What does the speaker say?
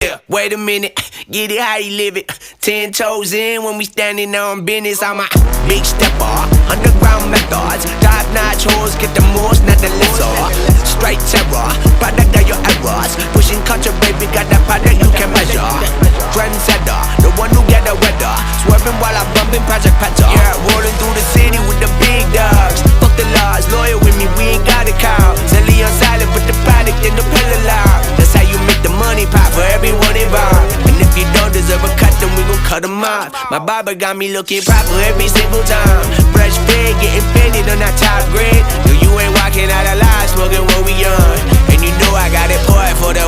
Yeah, wait a minute, get it how you live it. 10 toes in when we standing on business. I'm a big stepper, underground methods. Top-notch hoes, get the most, not the lesser. Straight terror, product of your errors. Pushing culture, baby, got that product you can measure. Trendsetter, the one who get the weather. Swerving while I'm bumping Project Petter. Yeah, rolling through the city with the big dogs. Fuck the laws, loyal with me, we ain't got a cow. Zelly on silent, put the product in the pillar loud. That's how you make the money pop for everyone involved. And if you don't deserve a cut, then we gon' cut them off. My barber got me looking proper every single time. Fresh pig, getting fitted on that top grade. No, you ain't walking out alive, smoking what we on. And you know I got it poured for the